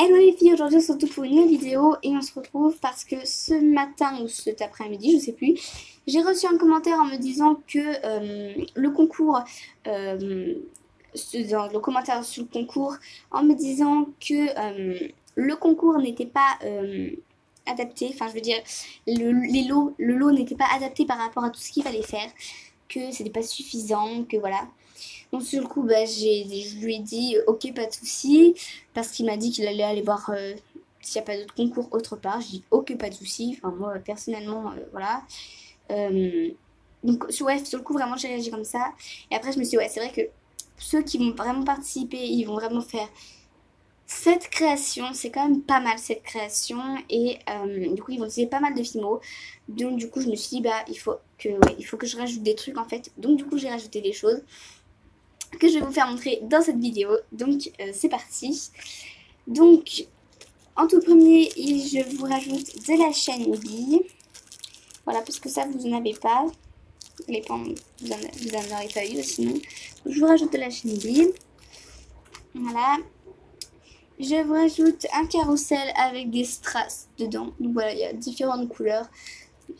Hello les filles, aujourd'hui on se retrouve pour une nouvelle vidéo et on se retrouve parce que ce matin ou cet après-midi, je sais plus, j'ai reçu un commentaire en me disant que le concours, dans le commentaire sur le concours, en me disant que le concours n'était pas adapté, enfin je veux dire, le lot n'était pas adapté par rapport à tout ce qu'il fallait faire, que c'était pas suffisant, que voilà. Donc sur le coup, bah, je lui ai dit ok, pas de souci, parce qu'il m'a dit qu'il allait aller voir s'il n'y a pas d'autres concours autre part. J'ai dit ok, pas de souci. Enfin moi personnellement, voilà. Euh, donc ouais, sur le coup vraiment j'ai réagi comme ça. Et après je me suis dit ouais, c'est vrai que ceux qui vont vraiment participer, ils vont vraiment faire cette création, c'est quand même pas mal cette création. Et du coup ils vont utiliser pas mal de filmos. Donc du coup je me suis dit bah il faut que je rajoute des trucs en fait. Donc du coup j'ai rajouté des choses que je vais vous faire montrer dans cette vidéo. Donc c'est parti. Donc en tout premier, je vous rajoute de la chaîne bille. Voilà, parce que ça vous n'en avez pas. Les pans, vous en aurez pas eu sinon. Donc, je vous rajoute de la chaîne bille. Voilà. Je vous rajoute un carrousel avec des strass dedans. Donc voilà, il y a différentes couleurs.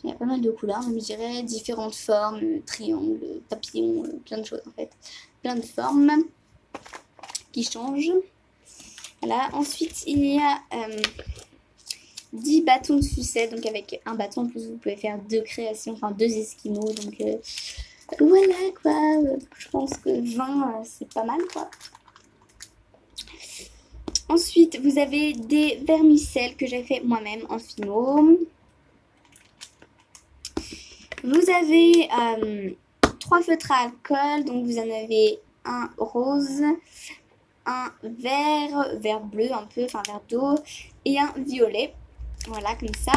Il y a pas mal de couleurs, même je dirais, différentes formes, triangles, papillons, plein de choses en fait. Plein de formes qui changent. Voilà, ensuite il y a 10 bâtons de sucette, donc avec un bâton en plus vous pouvez faire 2 créations, enfin 2 esquimaux, donc voilà quoi, je pense que 20 c'est pas mal quoi. Ensuite vous avez des vermicelles que j'ai fait moi-même en fino. Vous avez 3 feutres à alcool, donc vous en avez un rose, un vert bleu un peu, enfin vert d'eau, et un violet. Voilà, comme ça.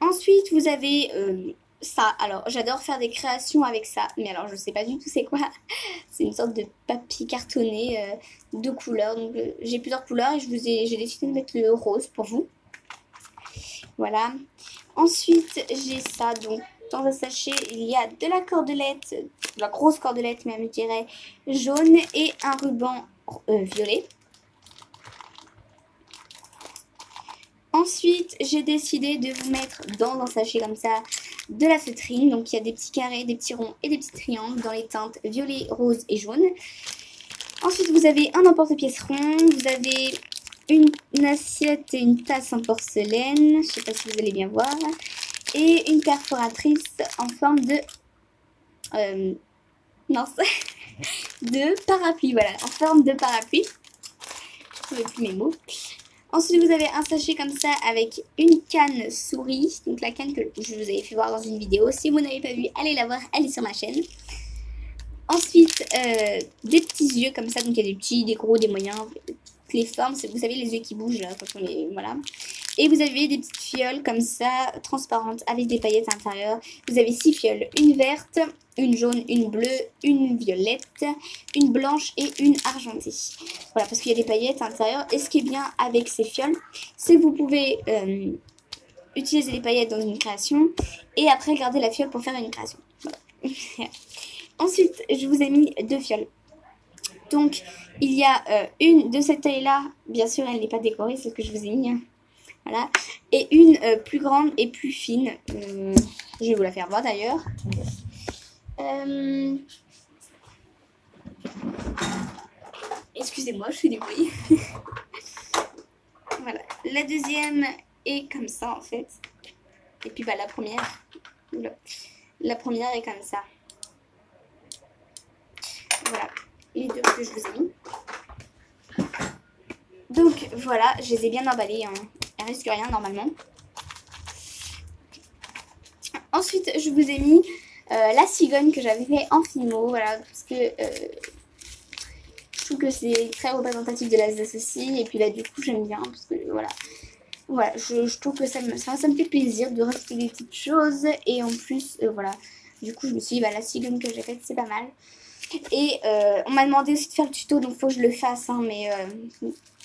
Ensuite, vous avez ça. Alors, j'adore faire des créations avec ça, mais alors je sais pas du tout c'est quoi. C'est une sorte de papier cartonné de couleurs. Donc, j'ai plusieurs couleurs et j'ai décidé de mettre le rose pour vous. Voilà. Ensuite, j'ai ça. Donc, dans un sachet, il y a de la cordelette, de la grosse cordelette même, je dirais, jaune et un ruban violet. Ensuite, j'ai décidé de vous mettre dans un sachet comme ça de la feutrine. Donc, il y a des petits carrés, des petits ronds et des petits triangles dans les teintes violet, rose et jaune. Ensuite, vous avez un emporte-pièce rond. Vous avez une assiette et une tasse en porcelaine. Je ne sais pas si vous allez bien voir. Et une perforatrice en forme de... non, de parapluie. Voilà, en forme de parapluie. Je ne trouvais plus mes mots. Ensuite, vous avez un sachet comme ça avec une canne souris. Donc la canne que je vous avais fait voir dans une vidéo. Si vous n'avez pas vu, allez la voir, elle est sur ma chaîne. Ensuite, des petits yeux comme ça. Donc il y a des petits, des gros, des moyens. Toutes les formes, vous savez les yeux qui bougent là, quand on les... Voilà. Et vous avez des petites fioles comme ça, transparentes, avec des paillettes à l'intérieur. Vous avez 6 fioles, une verte, une jaune, une bleue, une violette, une blanche et une argentée. Voilà, parce qu'il y a des paillettes à l'intérieur. Et ce qui est bien avec ces fioles, c'est que vous pouvez utiliser les paillettes dans une création et après garder la fiole pour faire une création. Voilà. Ensuite, je vous ai mis 2 fioles. Donc, il y a une de cette taille-là. Bien sûr, elle n'est pas décorée, c'est ce que je vous ai mis. Voilà. Et une plus grande et plus fine. Je vais vous la faire voir d'ailleurs. Excusez-moi, je fais du bruit. Voilà. La deuxième est comme ça en fait. Et puis bah, la première. La première est comme ça. Voilà. Les deux que je vous ai mis. Donc voilà, je les ai bien emballés. Hein. Il risque rien normalement. Ensuite, je vous ai mis la cigogne que j'avais fait en fimo. Voilà, parce que je trouve que c'est très représentatif de l'Alsace aussi. Et puis là, du coup, j'aime bien. Parce que voilà, voilà je trouve que ça me fait plaisir de rajouter des petites choses. Et en plus, voilà. Du coup, je me suis dit, bah, la cigogne que j'ai faite, c'est pas mal. Et on m'a demandé aussi de faire le tuto, donc faut que je le fasse. Hein, mais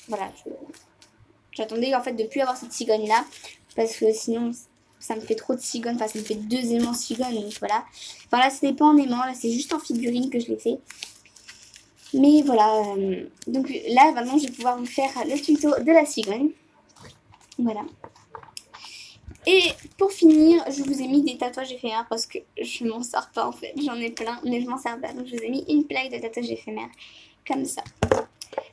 voilà, j'attendais en fait de plus avoir cette cigogne là. Parce que sinon... ça me fait trop de cigogne, enfin ça me fait 2 aimants cigogne, donc voilà. Enfin là c'était pas en aimant, là c'est juste en figurine que je l'ai fait. Mais voilà, donc là maintenant je vais pouvoir vous faire le tuto de la cigogne. Voilà. Et pour finir, je vous ai mis des tatouages éphémères parce que je m'en sors pas en fait. J'en ai plein, mais je m'en sers pas. Donc je vous ai mis une plaque de tatouages éphémères comme ça.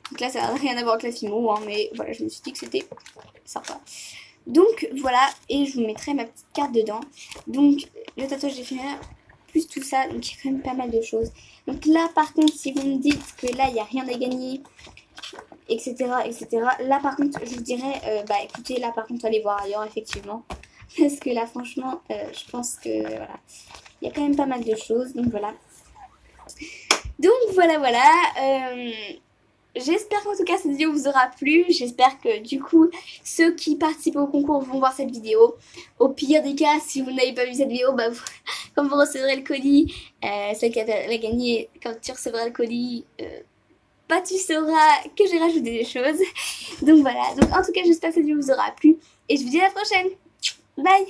Donc là, ça n'a rien à voir avec la Fimo, hein, mais voilà, je me suis dit que c'était sympa. Donc voilà, et je vous mettrai ma petite carte dedans. Donc le tatouage éphémère, plus tout ça, donc il y a quand même pas mal de choses. Donc là, par contre, si vous me dites que là, il n'y a rien à gagner, etc., etc., là, par contre, je vous dirais, bah écoutez, là, par contre, allez voir ailleurs, effectivement. Parce que là, franchement, je pense que, voilà, il y a quand même pas mal de choses, donc voilà. Donc voilà, voilà. J'espère qu'en tout cas cette vidéo vous aura plu. J'espère que du coup ceux qui participent au concours vont voir cette vidéo. Au pire des cas, si vous n'avez pas vu cette vidéo, bah quand vous recevrez le colis, celle qui a gagné, quand tu recevras le colis, bah tu sauras que j'ai rajouté des choses. Donc voilà, donc en tout cas j'espère que cette vidéo vous aura plu. Et je vous dis à la prochaine. Bye.